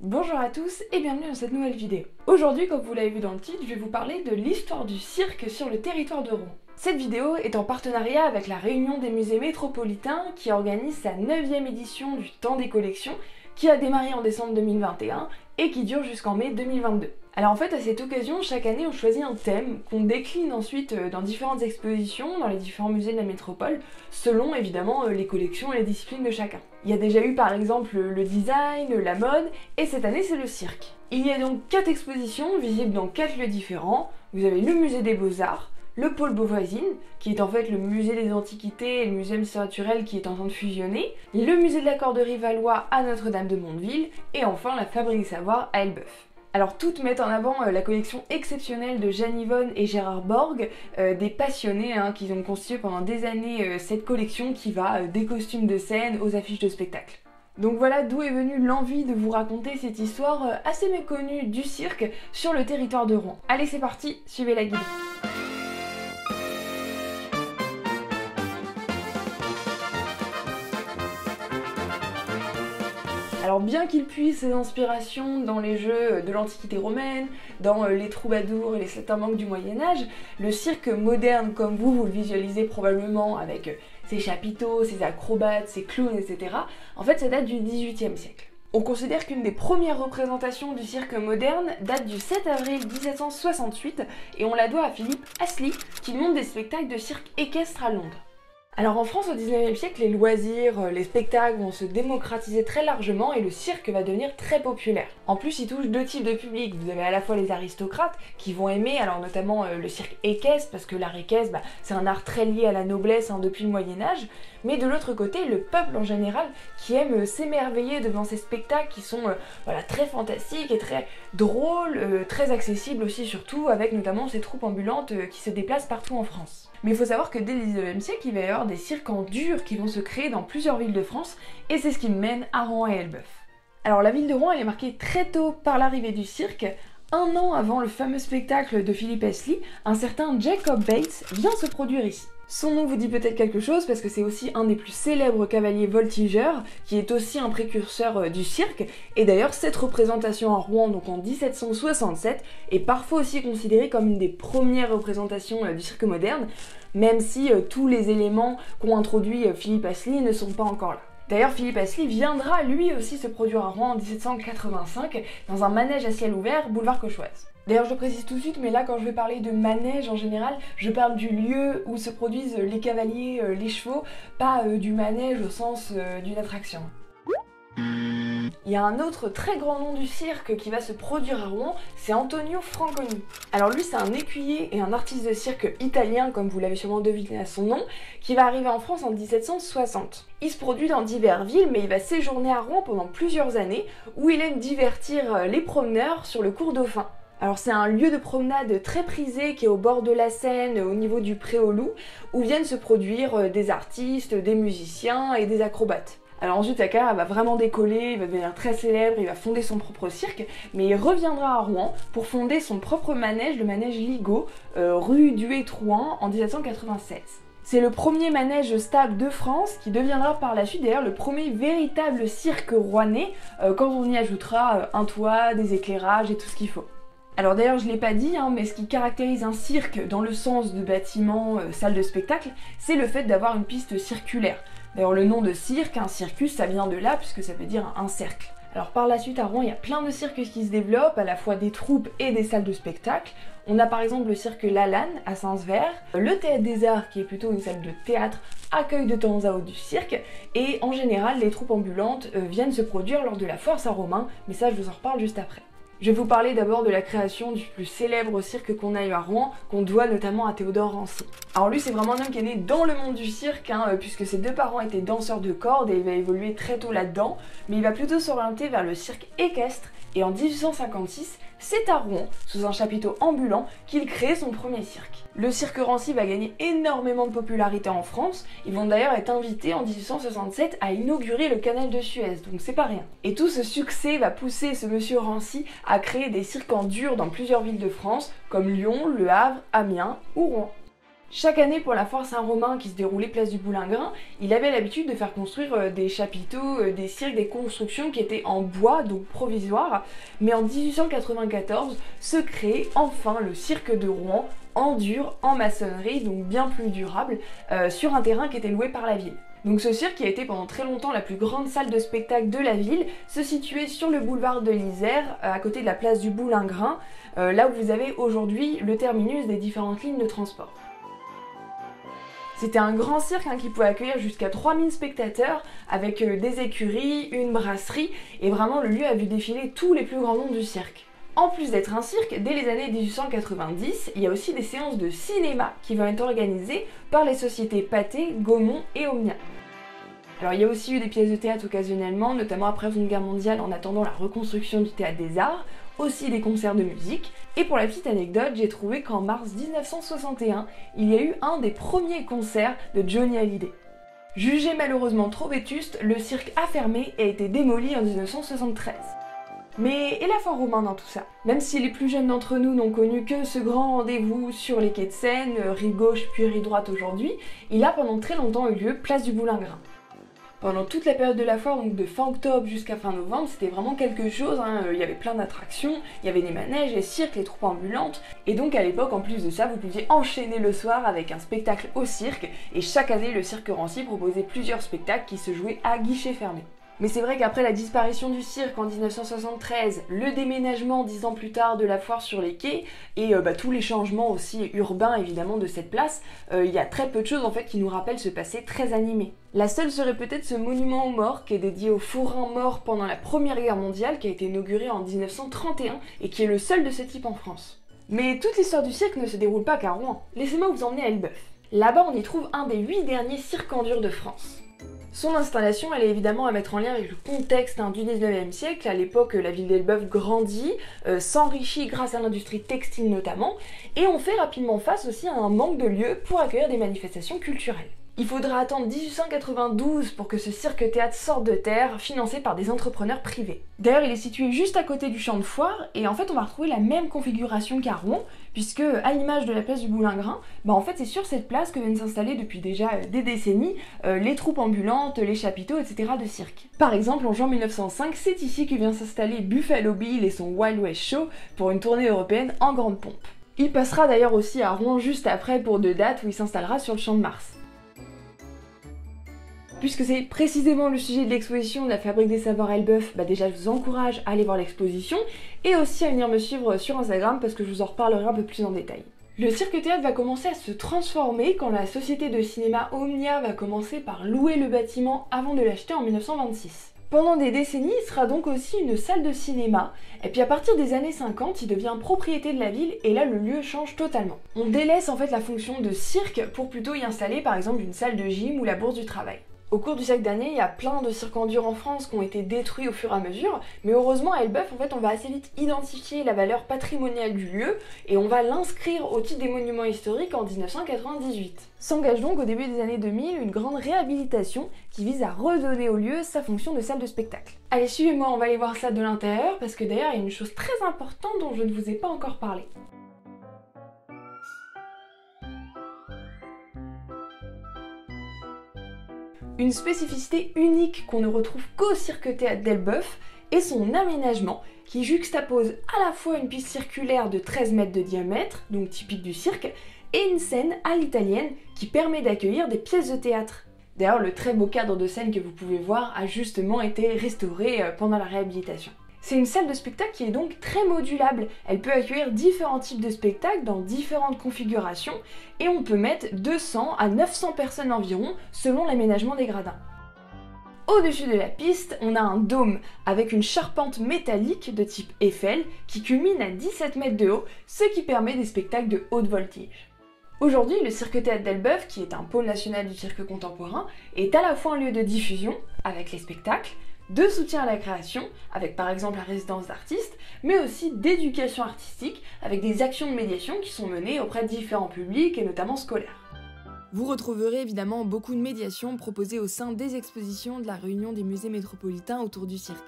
Bonjour à tous et bienvenue dans cette nouvelle vidéo. Aujourd'hui, comme vous l'avez vu dans le titre, je vais vous parler de l'histoire du cirque sur le territoire de Rouen. Cette vidéo est en partenariat avec la Réunion des musées métropolitains qui organise sa 9e édition du Temps des collections qui a démarré en décembre 2021 et qui dure jusqu'en mai 2022. Alors en fait, à cette occasion, chaque année on choisit un thème qu'on décline ensuite dans différentes expositions, dans les différents musées de la métropole, selon évidemment les collections et les disciplines de chacun. Il y a déjà eu par exemple le design, la mode, et cette année c'est le cirque. Il y a donc 4 expositions visibles dans 4 lieux différents. Vous avez le musée des Beaux-Arts, le pôle Beauvoisine, qui est en fait le musée des antiquités et le musée d'histoire naturelle qui est en train de fusionner, le musée de la corderie Valois à Notre-Dame-de-Mondeville, et enfin la Fabrique des Savoirs à Elbeuf. Alors toutes mettent en avant la collection exceptionnelle de Jeanne Yvonne et Gérard Borg, des passionnés qui ont constitué pendant des années cette collection qui va des costumes de scène aux affiches de spectacle. Donc voilà d'où est venue l'envie de vous raconter cette histoire assez méconnue du cirque sur le territoire de Rouen. Allez c'est parti, suivez la guide. Alors bien qu'il puise ses inspirations dans les jeux de l'Antiquité romaine, dans les troubadours et les saltimbanques du Moyen-Âge, le cirque moderne comme vous le visualisez probablement avec ses chapiteaux, ses acrobates, ses clowns, etc. En fait ça date du XVIIIe siècle. On considère qu'une des premières représentations du cirque moderne date du 7 avril 1768 et on la doit à Philippe Astley qui monte des spectacles de cirque équestre à Londres. Alors en France au 19e siècle, les loisirs, les spectacles vont se démocratiser très largement et le cirque va devenir très populaire. En plus il touche deux types de publics, vous avez à la fois les aristocrates qui vont aimer, alors notamment le cirque équestre, parce que l'art équestre c'est un art très lié à la noblesse depuis le Moyen-Âge, mais de l'autre côté le peuple en général qui aime s'émerveiller devant ces spectacles qui sont très fantastiques et très drôles, très accessibles aussi surtout, avec notamment ces troupes ambulantes qui se déplacent partout en France. Mais il faut savoir que dès le 19e siècle, il va y avoir des cirques en dur qui vont se créer dans plusieurs villes de France, et c'est ce qui me mène à Rouen et Elbeuf. Alors la ville de Rouen, elle est marquée très tôt par l'arrivée du cirque. Un an avant le fameux spectacle de Philippe Astley, un certain Jacob Bates vient se produire ici. Son nom vous dit peut-être quelque chose parce que c'est aussi un des plus célèbres cavaliers voltigeurs, qui est aussi un précurseur du cirque, et d'ailleurs cette représentation à Rouen, donc en 1767, est parfois aussi considérée comme une des premières représentations du cirque moderne, même si tous les éléments qu'ont introduit Philippe Astley ne sont pas encore là. D'ailleurs, Philippe Astley viendra lui aussi se produire à Rouen en 1785 dans un manège à ciel ouvert, boulevard Cauchoise. D'ailleurs, je le précise tout de suite, mais là, quand je vais parler de manège en général, je parle du lieu où se produisent les cavaliers, les chevaux, pas du manège au sens d'une attraction. Il y a un autre très grand nom du cirque qui va se produire à Rouen, c'est Antonio Franconi. Alors lui c'est un écuyer et un artiste de cirque italien, comme vous l'avez sûrement deviné à son nom, qui va arriver en France en 1760. Il se produit dans diverses villes, mais il va séjourner à Rouen pendant plusieurs années, où il aime divertir les promeneurs sur le cours Dauphin. Alors c'est un lieu de promenade très prisé qui est au bord de la Seine, au niveau du Pré aux Loups, où viennent se produire des artistes, des musiciens et des acrobates. Alors ensuite sa carrière va vraiment décoller, il va devenir très célèbre, il va fonder son propre cirque, mais il reviendra à Rouen pour fonder son propre manège, le manège Ligo, rue d'Huet-Trouin en 1796. C'est le premier manège stable de France qui deviendra par la suite d'ailleurs le premier véritable cirque rouennais, quand on y ajoutera un toit, des éclairages et tout ce qu'il faut. Alors d'ailleurs je l'ai pas dit, mais ce qui caractérise un cirque dans le sens de bâtiment, salle de spectacle, c'est le fait d'avoir une piste circulaire. D'ailleurs le nom de cirque, un circus, ça vient de là puisque ça veut dire un cercle. Alors par la suite à Rouen, il y a plein de cirques qui se développent, à la fois des troupes et des salles de spectacle. On a par exemple le cirque Lalanne à Saint-Sever, le Théâtre des Arts qui est plutôt une salle de théâtre accueille de temps à autre du cirque, et en général les troupes ambulantes viennent se produire lors de la foire Saint-Romain, mais ça je vous en reparle juste après. Je vais vous parler d'abord de la création du plus célèbre cirque qu'on a eu à Rouen, qu'on doit notamment à Théodore Rancier. Alors lui c'est vraiment un homme qui est né dans le monde du cirque, puisque ses deux parents étaient danseurs de cordes et il va évoluer très tôt là-dedans, mais il va plutôt s'orienter vers le cirque équestre, et en 1856, c'est à Rouen, sous un chapiteau ambulant, qu'il crée son premier cirque. Le cirque Rancier va gagner énormément de popularité en France, ils vont d'ailleurs être invités en 1867 à inaugurer le canal de Suez, donc c'est pas rien. Et tout ce succès va pousser ce monsieur Rancier à créer des cirques en dur dans plusieurs villes de France, comme Lyon, Le Havre, Amiens ou Rouen. Chaque année pour la foire Saint-Romain qui se déroulait place du Boulingrin, il avait l'habitude de faire construire des chapiteaux, des cirques, des constructions qui étaient en bois, donc provisoires. Mais en 1894 se crée enfin le cirque de Rouen, en dur, en maçonnerie, donc bien plus durable, sur un terrain qui était loué par la ville. Donc ce cirque, qui a été pendant très longtemps la plus grande salle de spectacle de la ville, se situait sur le boulevard de l'Isère, à côté de la place du Boulingrin, là où vous avez aujourd'hui le terminus des différentes lignes de transport. C'était un grand cirque qui pouvait accueillir jusqu'à 3000 spectateurs, avec des écuries, une brasserie, et vraiment le lieu a vu défiler tous les plus grands noms du cirque. En plus d'être un cirque, dès les années 1890, il y a aussi des séances de cinéma qui vont être organisées par les sociétés Pathé, Gaumont et Omnia. Alors il y a aussi eu des pièces de théâtre occasionnellement, notamment après la Seconde Guerre mondiale en attendant la reconstruction du Théâtre des Arts, aussi des concerts de musique. Et pour la petite anecdote, j'ai trouvé qu'en mars 1961, il y a eu un des premiers concerts de Johnny Hallyday. Jugé malheureusement trop vétuste, le cirque a fermé et a été démoli en 1973. Mais et la foire Romain dans tout ça? Même si les plus jeunes d'entre nous n'ont connu que ce grand rendez-vous sur les quais de Seine, rive gauche puis rive droite aujourd'hui, il a pendant très longtemps eu lieu place du Boulingrin. Pendant toute la période de la foire, donc de fin octobre jusqu'à fin novembre, c'était vraiment quelque chose, il y avait plein d'attractions, il y avait des manèges, les cirques, les troupes ambulantes, et donc à l'époque, en plus de ça, vous pouviez enchaîner le soir avec un spectacle au cirque, et chaque année, le Cirque Rancy proposait plusieurs spectacles qui se jouaient à guichet fermé. Mais c'est vrai qu'après la disparition du cirque en 1973, le déménagement 10 ans plus tard de la foire sur les quais, et tous les changements aussi urbains évidemment de cette place, il y a très peu de choses en fait qui nous rappellent ce passé très animé. La seule serait peut-être ce monument aux morts qui est dédié aux forains morts pendant la Première Guerre mondiale, qui a été inauguré en 1931 et qui est le seul de ce type en France. Mais toute l'histoire du cirque ne se déroule pas qu'à Rouen. Laissez-moi vous emmener à Elbeuf. Là-bas on y trouve un des 8 derniers cirques en dur de France. Son installation, elle est évidemment à mettre en lien avec le contexte du 19e siècle. À l'époque, la ville d'Elbeuf grandit, s'enrichit grâce à l'industrie textile notamment, et on fait rapidement face aussi à un manque de lieux pour accueillir des manifestations culturelles. Il faudra attendre 1892 pour que ce cirque-théâtre sorte de terre, financé par des entrepreneurs privés. D'ailleurs, il est situé juste à côté du champ de foire, et en fait on va retrouver la même configuration qu'à Rouen, puisque à l'image de la place du Boulingrin, en fait c'est sur cette place que viennent s'installer depuis déjà des décennies les troupes ambulantes, les chapiteaux, etc. de cirque. Par exemple, en juin 1905, c'est ici que vient s'installer Buffalo Bill et son Wild West Show pour une tournée européenne en grande pompe. Il passera d'ailleurs aussi à Rouen juste après pour 2 dates où il s'installera sur le Champ de Mars. Puisque c'est précisément le sujet de l'exposition de la Fabrique des Savoirs Elbeuf, déjà je vous encourage à aller voir l'exposition et aussi à venir me suivre sur Instagram parce que je vous en reparlerai un peu plus en détail. Le cirque-théâtre va commencer à se transformer quand la société de cinéma Omnia va commencer par louer le bâtiment avant de l'acheter en 1926. Pendant des décennies, il sera donc aussi une salle de cinéma, et puis à partir des années 50, il devient propriété de la ville, et là le lieu change totalement. On délaisse en fait la fonction de cirque pour plutôt y installer par exemple une salle de gym ou la bourse du travail. Au cours du siècle dernier, il y a plein de cirques en dur en France qui ont été détruits au fur et à mesure, mais heureusement à Elbeuf, en fait, on va assez vite identifier la valeur patrimoniale du lieu et on va l'inscrire au titre des monuments historiques en 1998. S'engage donc au début des années 2000 une grande réhabilitation qui vise à redonner au lieu sa fonction de salle de spectacle. Allez, suivez-moi, on va aller voir ça de l'intérieur parce que d'ailleurs, il y a une chose très importante dont je ne vous ai pas encore parlé. Une spécificité unique qu'on ne retrouve qu'au cirque-théâtre d'Elbeuf est son aménagement qui juxtapose à la fois une piste circulaire de 13 mètres de diamètre, donc typique du cirque, et une scène à l'italienne qui permet d'accueillir des pièces de théâtre. D'ailleurs, le très beau cadre de scène que vous pouvez voir a justement été restauré pendant la réhabilitation. C'est une salle de spectacle qui est donc très modulable. Elle peut accueillir différents types de spectacles dans différentes configurations et on peut mettre 200 à 900 personnes environ selon l'aménagement des gradins. Au-dessus de la piste, on a un dôme avec une charpente métallique de type Eiffel qui culmine à 17 mètres de haut, ce qui permet des spectacles de haute voltige. Aujourd'hui, le cirque-théâtre d'Elbeuf, qui est un pôle national du cirque contemporain, est à la fois un lieu de diffusion avec les spectacles, de soutien à la création, avec par exemple la résidence d'artistes, mais aussi d'éducation artistique, avec des actions de médiation qui sont menées auprès de différents publics et notamment scolaires. Vous retrouverez évidemment beaucoup de médiations proposées au sein des expositions de la réunion des musées métropolitains autour du cirque.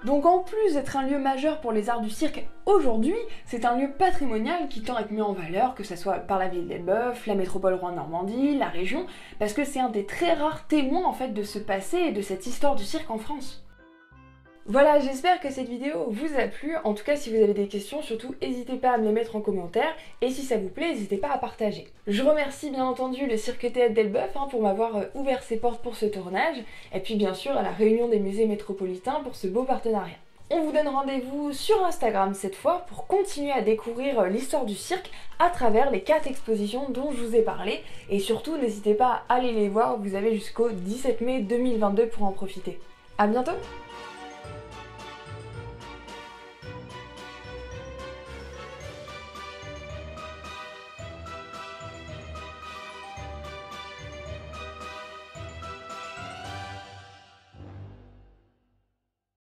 Donc en plus d'être un lieu majeur pour les arts du cirque aujourd'hui, c'est un lieu patrimonial qui tend à être mis en valeur, que ce soit par la ville d'Elbeuf, la métropole Rouen-Normandie, la région, parce que c'est un des très rares témoins en fait de ce passé et de cette histoire du cirque en France. Voilà, j'espère que cette vidéo vous a plu. En tout cas, si vous avez des questions, surtout n'hésitez pas à me les mettre en commentaire. Et si ça vous plaît, n'hésitez pas à partager. Je remercie bien entendu le Cirque Théâtre d'Elbeuf pour m'avoir ouvert ses portes pour ce tournage. Et puis bien sûr à la Réunion des musées métropolitains pour ce beau partenariat. On vous donne rendez-vous sur Instagram cette fois pour continuer à découvrir l'histoire du cirque à travers les 4 expositions dont je vous ai parlé. Et surtout, n'hésitez pas à aller les voir, vous avez jusqu'au 17 mai 2022 pour en profiter. À bientôt!